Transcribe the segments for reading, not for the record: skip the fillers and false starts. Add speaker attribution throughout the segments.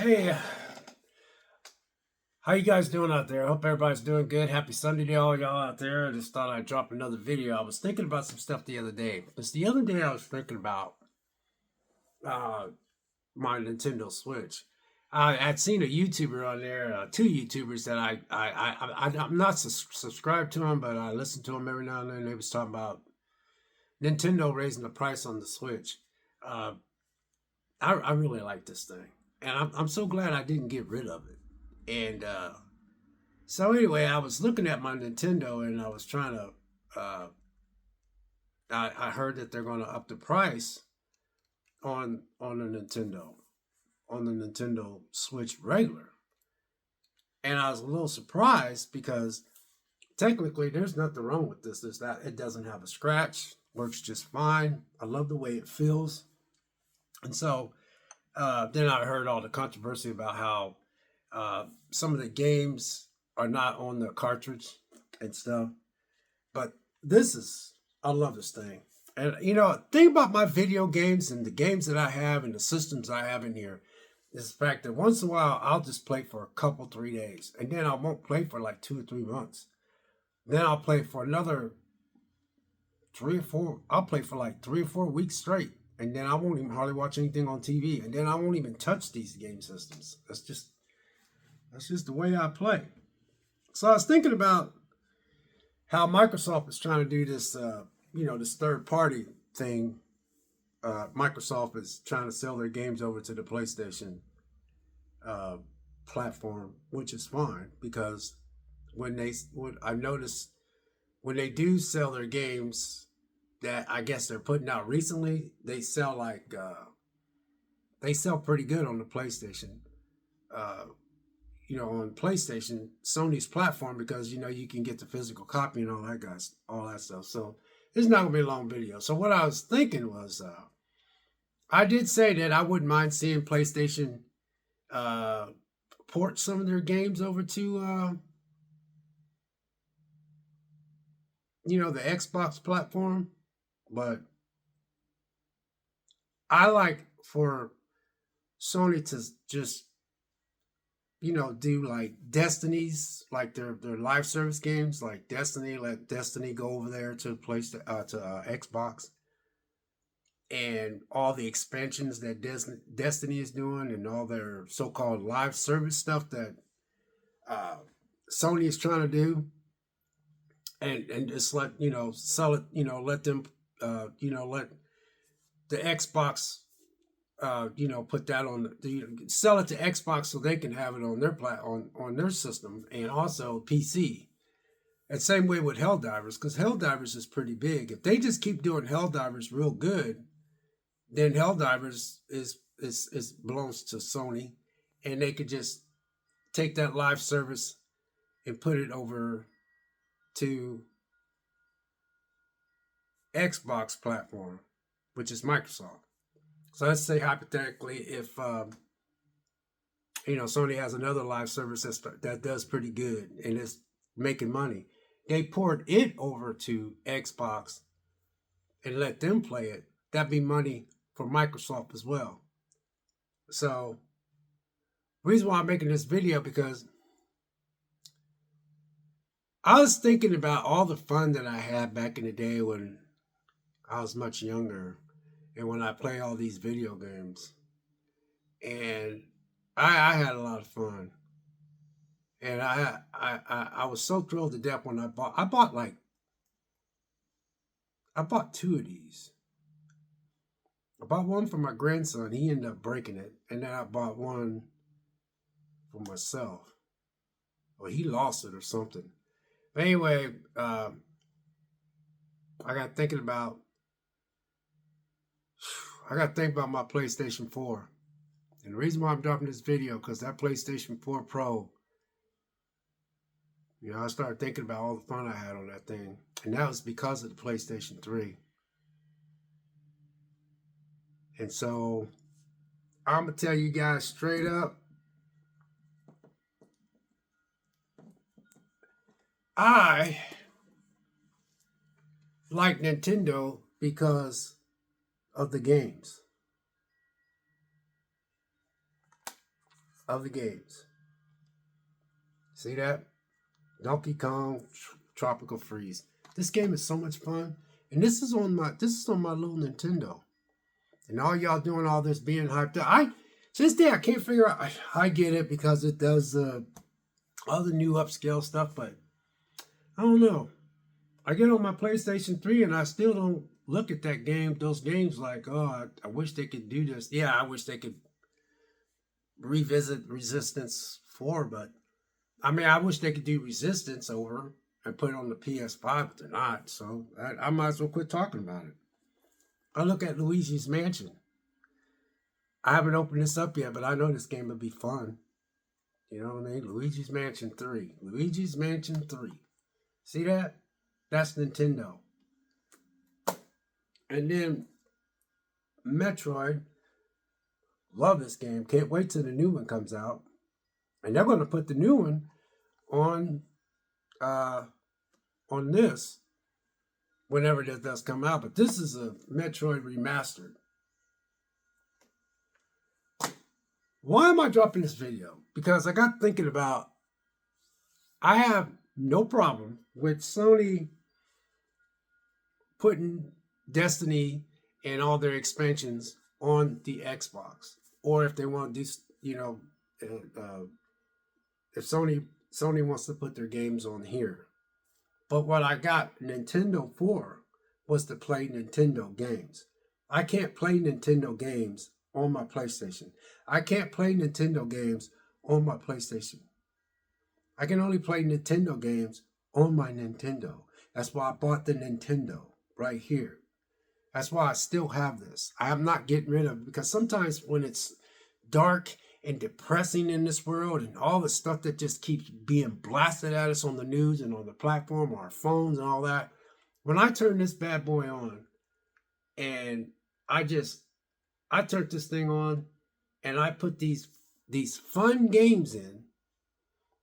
Speaker 1: Hey, how you guys doing out there? I hope everybody's doing good. Happy Sunday to all y'all out there. I just thought I'd drop another video. I was thinking about some stuff the other day. Because the other day I was thinking about uh, my Nintendo Switch. I'd seen a YouTuber on there, two YouTubers that I'm not subscribed to them, but I listen to them every now and then. They was talking about Nintendo raising the price on the Switch. Uh, I really like this thing, and I'm so glad I didn't get rid of it. And So anyway, I was looking at my Nintendo and I was trying to. Uh, I heard that they're going to up the price on the Nintendo Switch regular, and I was a little surprised because technically there's nothing wrong with this. Is that it doesn't have a scratch, works just fine. I love the way it feels, and so then I heard all the controversy about how some of the games are not on the cartridge and stuff. But this is, I love this thing. And you know, think about my video games and the games that I have and the systems I have in here is the fact that once in a while I'll just play for a couple, 3 days, and then I won't play for like 2 or 3 months. Then I'll play for another 3 or 4. I'll play for like 3 or 4 weeks straight, and then I won't even hardly watch anything on TV, and then I won't even touch these game systems. That's just the way I play. So I was thinking about how Microsoft is trying to do this, this third party thing. Microsoft is trying to sell their games over to the PlayStation uh, platform, which is fine because what I noticed when they do sell their games that I guess they're putting out recently, they sell pretty good on the PlayStation. Uh, on PlayStation, Sony's platform, because you can get the physical copy and all that guys, all that stuff. So it's not gonna be a long video. So what I was thinking was, I did say that I wouldn't mind seeing PlayStation uh, port some of their games over to the Xbox platform, but I like for Sony to just do like Destiny's, like their live service games, like Destiny. Let Destiny go over there to Xbox, and all the expansions that Destiny is doing, and all their so-called live service stuff that uh, Sony is trying to do, and just let sell it. Let them let the Xbox put that on sell it to Xbox so they can have it on their on their system, and also PC. And same way with Helldivers, because Helldivers is pretty big. If they just keep doing Helldivers real good, then Helldivers is belongs to Sony, and they could just take that live service and put it over to Xbox platform, which is Microsoft. So let's say hypothetically, if Sony has another live service that does pretty good and is making money, they port it over to Xbox and let them play it. That'd be money for Microsoft as well. So reason why I'm making this video, because I was thinking about all the fun that I had back in the day when I was much younger, and when I play all these video games, and I had a lot of fun, and I was so thrilled to death when I bought two of these. I bought one for my grandson. He ended up breaking it, and then I bought one for myself. Well, he lost it or something. But anyway, I got thinking about my PlayStation 4. And the reason why I'm dropping this video, because that PlayStation 4 Pro, I started thinking about all the fun I had on that thing. And that was because of the PlayStation 3. And so I'm going to tell you guys straight up, I like Nintendo because of the games. of the games. See that? Donkey Kong Tropical Freeze. This game is so much fun. And this is on my little Nintendo. And all y'all doing all this being hyped up. To this day I can't figure out. I get it because it does all the new upscale stuff, but I don't know. I get on my PlayStation 3 and I still don't look at those games like, oh, I wish they could do this. Yeah, I wish they could revisit Resistance 4, but I wish they could do Resistance over and put it on the PS5, but they're not. So I might as well quit talking about it. I look at Luigi's Mansion. I haven't opened this up yet, but I know this game would be fun. You know what I mean? Luigi's Mansion 3. Luigi's Mansion 3. See that? That's Nintendo. And then Metroid. Love this game. Can't wait till the new one comes out. And they're going to put the new one on this whenever this does come out. But this is a Metroid remastered. Why am I dropping this video? Because I got thinking about, I have no problem with Sony putting Destiny and all their expansions on the Xbox. Or if they want to do, if Sony wants to put their games on here. But what I got Nintendo for was to play Nintendo games. I can't play Nintendo games on my PlayStation. I can't play Nintendo games on my PlayStation. I can only play Nintendo games on my Nintendo. That's why I bought the Nintendo right here. That's why I still have this. I am not getting rid of it because sometimes when it's dark and depressing in this world and all the stuff that just keeps being blasted at us on the news and on the platform, our phones and all that, when I turn this bad boy on and I turned this thing on and I put these fun games in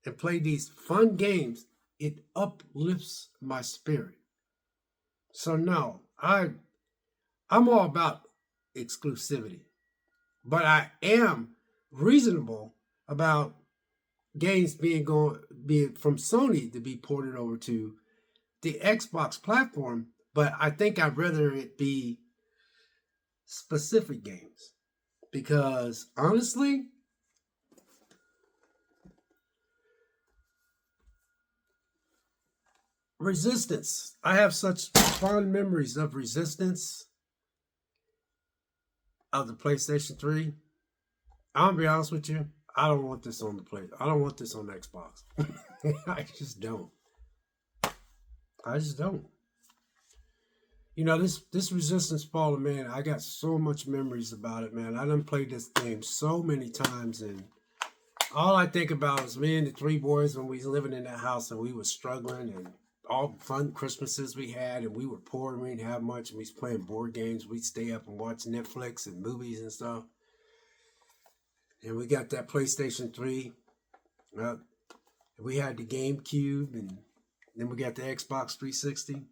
Speaker 1: and play these fun games, it uplifts my spirit. So no, I'm all about exclusivity, but I am reasonable about games being from Sony to be ported over to the Xbox platform. But I think I'd rather it be specific games because honestly, Resistance. I have such fond memories of Resistance of the PlayStation 3. I'm gonna be honest with you. I don't want this on the play. I don't want this on Xbox. I just don't. You know, this Resistance Fallen, man, I got so much memories about it, man. I done played this game so many times, and all I think about is me and the three boys when we was living in that house and we was struggling and all the fun Christmases we had, and we were poor and we didn't have much, and we was playing board games. We'd stay up and watch Netflix and movies and stuff. And we got that PlayStation 3. We had the GameCube, and then we got the Xbox 360.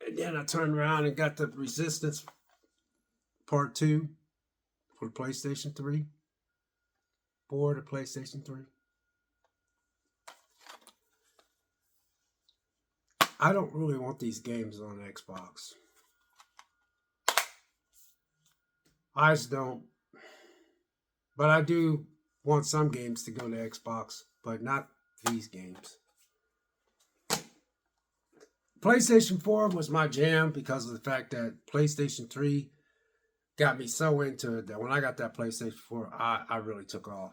Speaker 1: And then I turned around and got the Resistance Part 2 for the PlayStation 3. For the PlayStation 3. I don't really want these games on Xbox. I just don't. But I do want some games to go to Xbox, but not these games. PlayStation 4 was my jam because of the fact that PlayStation 3 got me so into it that when I got that PlayStation 4, I really took off.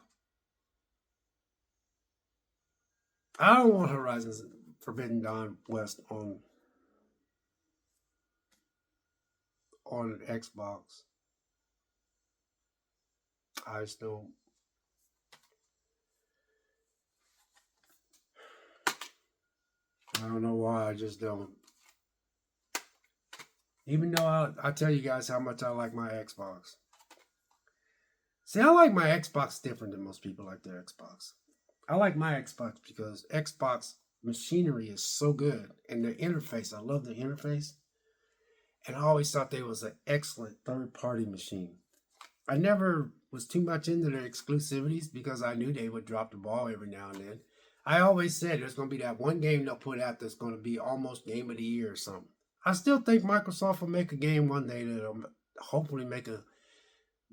Speaker 1: I don't want Horizon Forbidden Dawn West on Xbox. I just don't. I don't know why, I just don't. Even though I tell you guys how much I like my Xbox. See, I like my Xbox different than most people like their Xbox. I like my Xbox because Xbox machinery is so good. And the interface, I love the interface. And I always thought they was an excellent third-party machine. I never was too much into their exclusivities because I knew they would drop the ball every now and then. I always said there's going to be that one game they'll put out that's going to be almost game of the year or something. I still think Microsoft will make a game one day that'll hopefully make a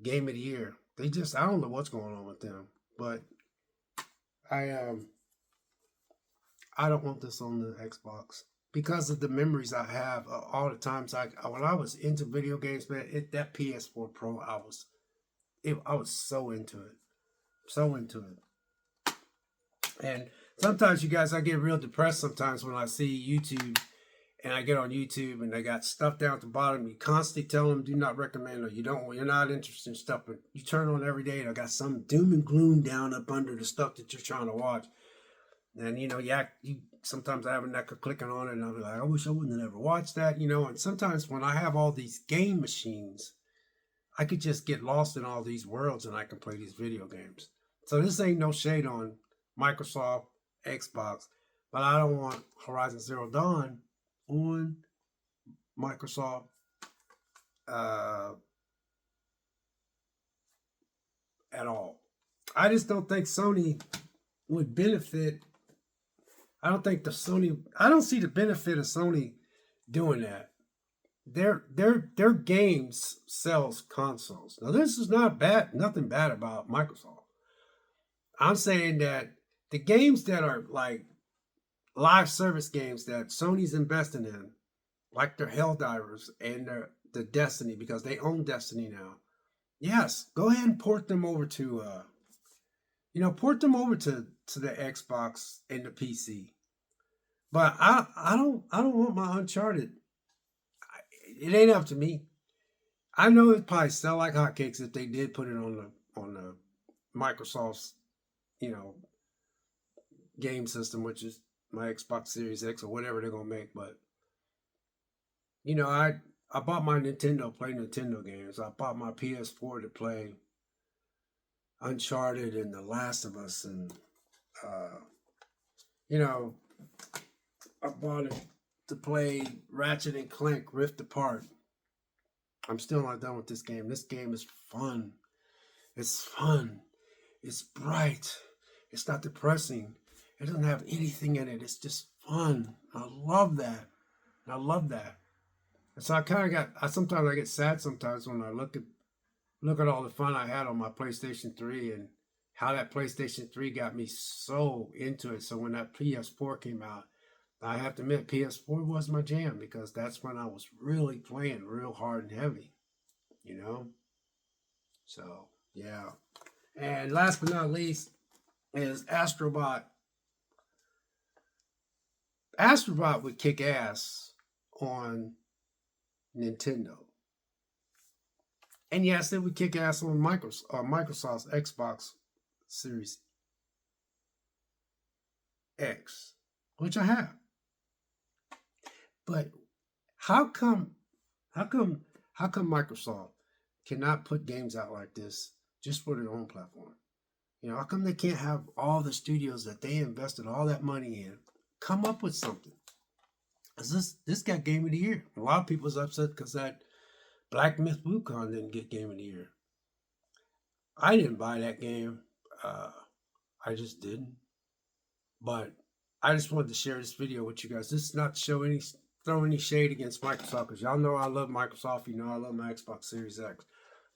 Speaker 1: game of the year. They just, I don't know what's going on with them, but I I don't want this on the Xbox because of the memories I have all the times when I was into video games, man. That PS4 Pro, I was so into it, so into it. And sometimes, you guys, I get real depressed sometimes when I see YouTube and I get on YouTube and they got stuff down at the bottom. You constantly tell them do not recommend, or you're not interested in stuff, but you turn on every day and I got some doom and gloom down up under the stuff that you're trying to watch. And you sometimes I have a neck of clicking on it and I'll be like, I wish I wouldn't have ever watched that, and sometimes when I have all these game machines, I could just get lost in all these worlds and I can play these video games. So this ain't no shade on Microsoft, Xbox, but I don't want Horizon Zero Dawn on Microsoft at all. I just don't think Sony would benefit. I don't see the benefit of Sony doing that. Their games sells consoles. Now this is not bad, nothing bad about Microsoft. I'm saying that the games that are like live service games that Sony's investing in, like their Helldivers and the Destiny, because they own Destiny now. Yes, go ahead and port them over to port them over to the Xbox and the PC. But I don't want my Uncharted. It ain't up to me. I know it'd probably sell like hotcakes if they did put it on the Microsoft's game system, which is my Xbox Series X or whatever they're gonna make. But I bought my Nintendo, play Nintendo games. I bought my PS4 to play Uncharted and The Last of Us, and I bought it to play Ratchet and Clank Rift Apart. I'm still not done with this game. This game is fun. It's fun. It's bright. It's not depressing. It doesn't have anything in it. It's just fun. I love that. I love that. And so sometimes I get sad sometimes when I look at all the fun I had on my PlayStation 3 and how that PlayStation 3 got me so into it. So when that PS4 came out, I have to admit PS4 was my jam because that's when I was really playing real hard and heavy, So, yeah. And last but not least is Astrobot. Astrobot would kick ass on Nintendo. And yes, it would kick ass on Microsoft's Xbox Series X, which I have. But how come Microsoft cannot put games out like this just for their own platform? How come they can't have all the studios that they invested all that money in come up with something? This got Game of the Year. A lot of people's upset because that Black Myth Wukong didn't get Game of the Year. I didn't buy that game. I just didn't. But I just wanted to share this video with you guys. This is not to throw any shade against Microsoft, because y'all know I love Microsoft. I love my Xbox Series X.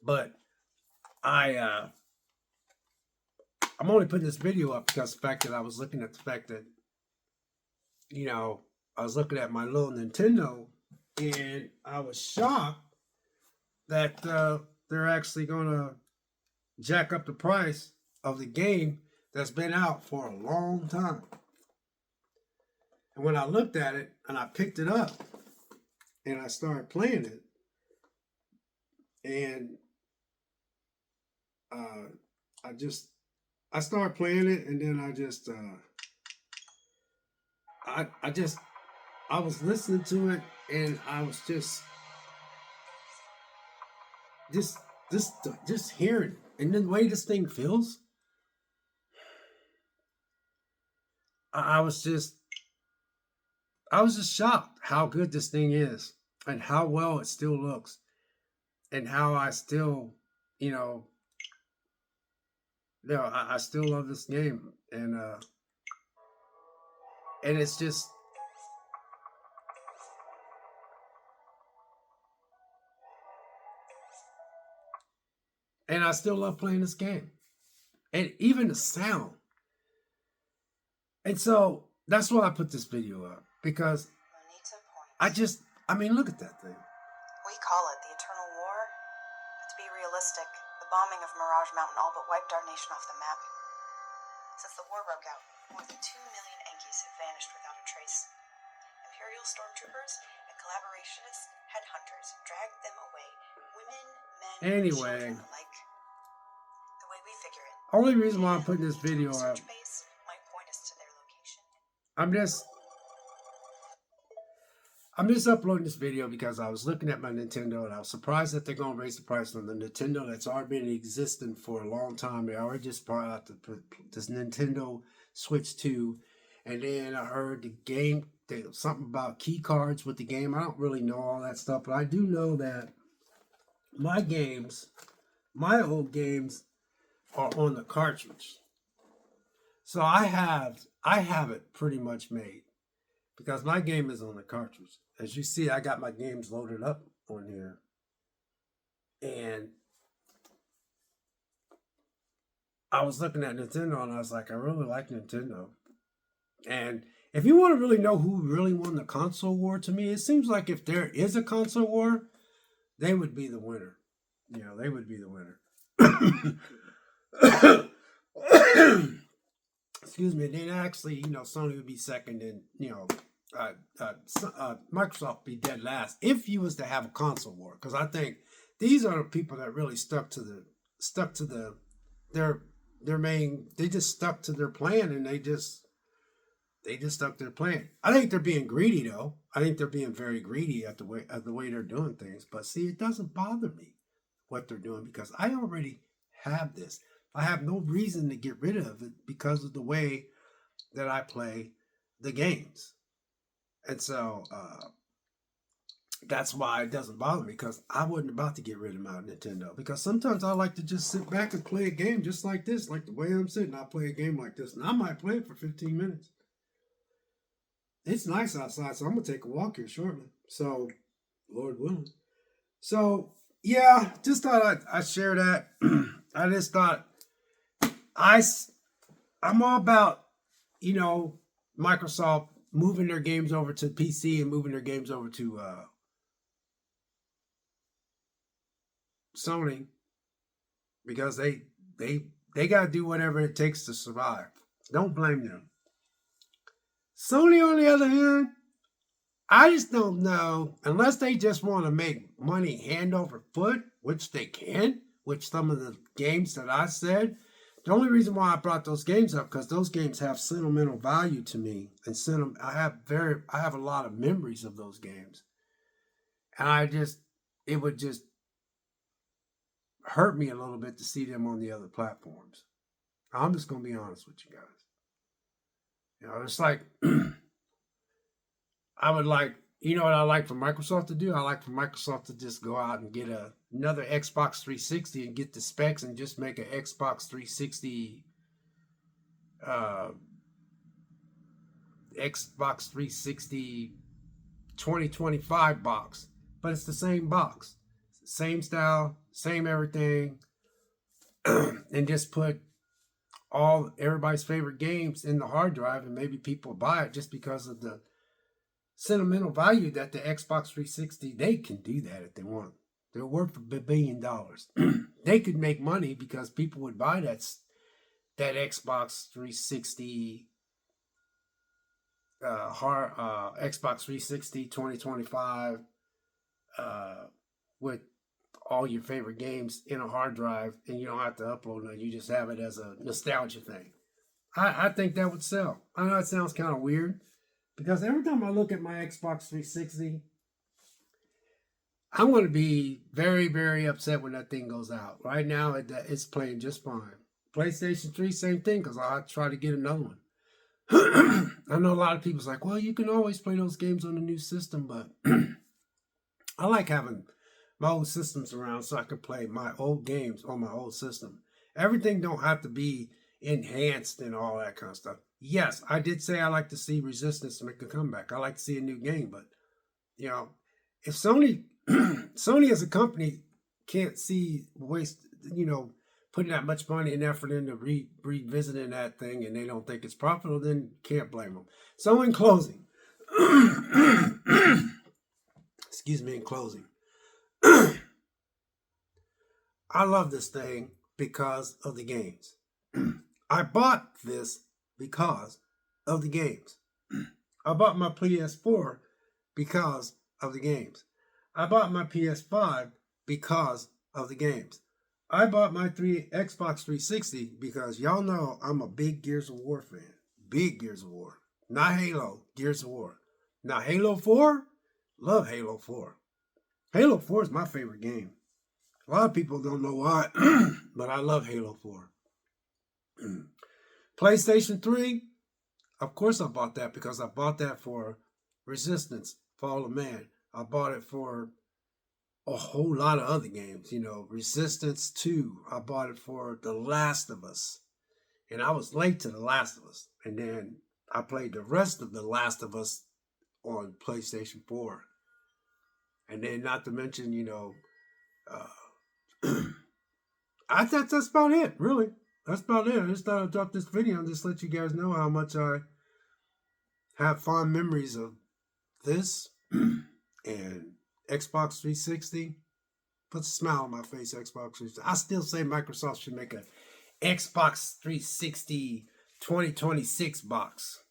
Speaker 1: But I'm only putting this video up because the fact that I was looking at the fact that, I was looking at my little Nintendo and I was shocked that they're actually going to jack up the price of the game that's been out for a long time. And when I looked at it and I picked it up and I started playing it, and I started playing it, and then I was listening to it, and I was just hearing it. And then the way this thing feels, I was just shocked how good this thing is and how well it still looks and how I still you know, I still love this game, and it's just, and I still love playing this game, and even the sound. And so that's why I put this video up, because I mean, look at that thing.
Speaker 2: We call it the Eternal War, but to be realistic, the bombing of Mirage Mountain all but wiped our nation off the map. Since the war broke out, more than 2 million Enkies have vanished without a trace. Imperial stormtroopers and collaborationists, headhunters, dragged them away. Women, men,
Speaker 1: Anyway,
Speaker 2: children alike. The way we figure it,
Speaker 1: only reason why I'm putting this video up,
Speaker 2: search base might point us to their location.
Speaker 1: I'm just uploading this video because I was looking at my Nintendo and I was surprised that they're going to raise the price on the Nintendo that's already been existing for a long time. They already just brought out this Nintendo Switch 2, and then I heard the game, something about key cards with the game. I don't really know all that stuff, but I do know that my old games are on the cartridge. So I have it pretty much made, because my game is on the cartridge. As you see, I got my games loaded up on here. And I was looking at Nintendo and I was like, I really like Nintendo. And if you want to really know who really won the console war, to me, it seems like if there is a console war, they would be the winner. You know, they would be the winner. Excuse me. Then actually, you know, Sony would be second, and, you know, Microsoft would be dead last if you was to have a console war. Because I think these are the people that really stuck to their main. They just stuck to their plan, and they just stuck to their plan. I think they're being greedy, though. I think they're being very greedy at the way they're doing things. But see, it doesn't bother me what they're doing, because I already have this. I have no reason to get rid of it because of the way that I play the games. And so that's why it doesn't bother me, because I wasn't about to get rid of my Nintendo. Because sometimes I like to just sit back and play a game just like this, like the way I'm sitting. I play a game like this, and I might play it for 15 minutes. It's nice outside, so I'm going to take a walk here shortly. So, Lord willing. So, yeah, just thought I'd share that. I just thought I'm all about, you know, Microsoft moving their games over to PC and moving their games over to Sony, because they got to do whatever it takes to survive. Don't blame them. Sony, on the other hand, I just don't know, unless they just want to make money hand over foot, which they can, which some of the games that I said. The only reason why I brought those games up, because those games have sentimental value to me, and I have a lot of memories of those games, and it would just hurt me a little bit to see them on the other platforms. I'm just gonna be honest with you guys. You know, it's like I would like, you know what I like for Microsoft to do? I like for Microsoft to just go out and get another Xbox 360 and get the specs and just make an Xbox 360 2025 box. But it's the same box. Same style, same everything. And just put everybody's favorite games in the hard drive, and maybe people buy it just because of the sentimental value that the Xbox 360, they can do that if they want. They're worth $1 billion. They could make money because people would buy that Xbox 360 Xbox 360 2025 with all your favorite games in a hard drive, and you don't have to upload it. You just have it as a nostalgia thing. I think that would sell. I know it sounds kind of weird, because every time I look at my Xbox 360, I'm going to be very, very upset when that thing goes out. Right now, it's playing just fine. PlayStation 3, same thing, because I'll try to get another one. I know a lot of people's like, well, you can always play those games on the new system, but I like having my old systems around so I can play my old games on my old system. Everything don't have to be enhanced and all that kind of stuff. Yes, I did say I like to see Resistance make a comeback. I like to see a new game, but you know, if Sony Sony as a company can't see waste, putting that much money and effort into revisiting that thing, and they don't think it's profitable, then can't blame them. So in closing, excuse me, in closing, I love this thing because of the games. I bought this because of the games. I bought my PS4 because of the games. I bought my PS5 because of the games. I bought my Xbox 360 because y'all know I'm a big Gears of War fan. Big Gears of War. Not Halo, Gears of War. Now Halo 4, love Halo 4. Halo 4 is my favorite game. A lot of people don't know why, but I love Halo 4. PlayStation 3, of course I bought that because I bought that for Resistance, Fall of Man. I bought it for a whole lot of other games, Resistance 2. I bought it for The Last of Us. And I was late to The Last of Us. And then I played the rest of The Last of Us on PlayStation 4. And then not to mention, I thought that's about it, really. That's about it. I just thought I'd drop this video and just let you guys know how much I have fond memories of this and Xbox 360. Puts a smile on my face, Xbox 360. I still say Microsoft should make a Xbox 360 2026 box.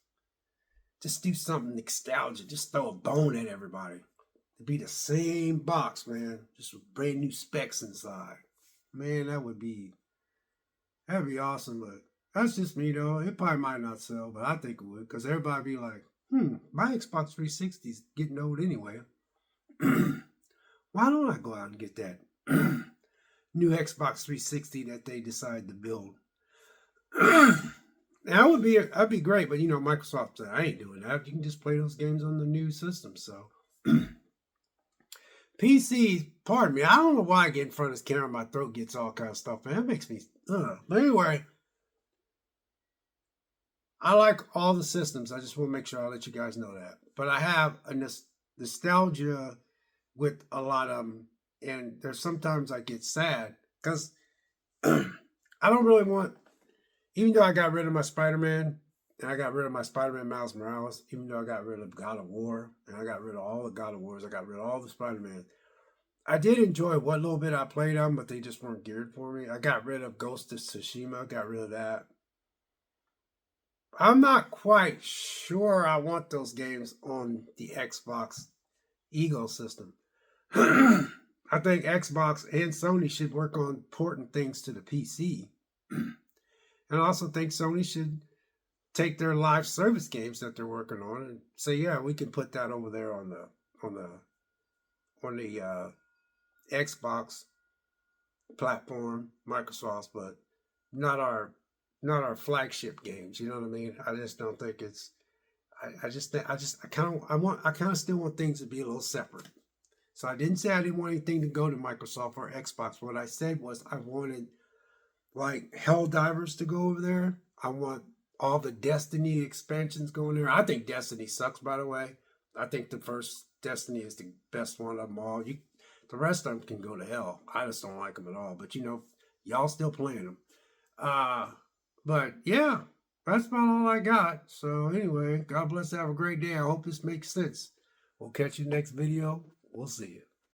Speaker 1: Just do something nostalgic. Just throw a bone at everybody. It'd be the same box, man. Just with brand new specs inside. Man, that'd be awesome, but that's just me though. It probably might not sell, but I think it would, because everybody be like, my Xbox 360's getting old anyway. Why don't I go out and get that new Xbox 360 that they decided to build? Now that'd be great, but Microsoft said, I ain't doing that. You can just play those games on the new system, so. PC, pardon me, I don't know why I get in front of this camera, my throat gets all kind of stuff, man. That makes me, But anyway, I like all the systems. I just want to make sure I let you guys know that. But I have a nostalgia with a lot of them, and there's sometimes I get sad, because I don't really want, even though I got rid of my Spider-Man, and I got rid of my Spider-Man Miles Morales, even though I got rid of God of War, and I got rid of all the God of Wars, I got rid of all the Spider-Man. I did enjoy what little bit I played on, but they just weren't geared for me. I got rid of Ghost of Tsushima, got rid of that. I'm not quite sure I want those games on the Xbox ecosystem. I think Xbox and Sony should work on porting things to the PC. And I also think Sony should take their live service games that they're working on and say, yeah, we can put that over there on the Xbox platform, Microsoft, but not our flagship games. You know what I mean? I just don't think it's. I kind of still want things to be a little separate. So I didn't say I didn't want anything to go to Microsoft or Xbox. What I said was I wanted like Helldivers to go over there. I want all the Destiny expansions going there. I think Destiny sucks, by the way. I think the first Destiny is the best one of them all. The rest of them can go to hell. I just don't like them at all. But y'all still playing them. But yeah, that's about all I got. So anyway, God bless. Have a great day. I hope this makes sense. We'll catch you next video. We'll see you.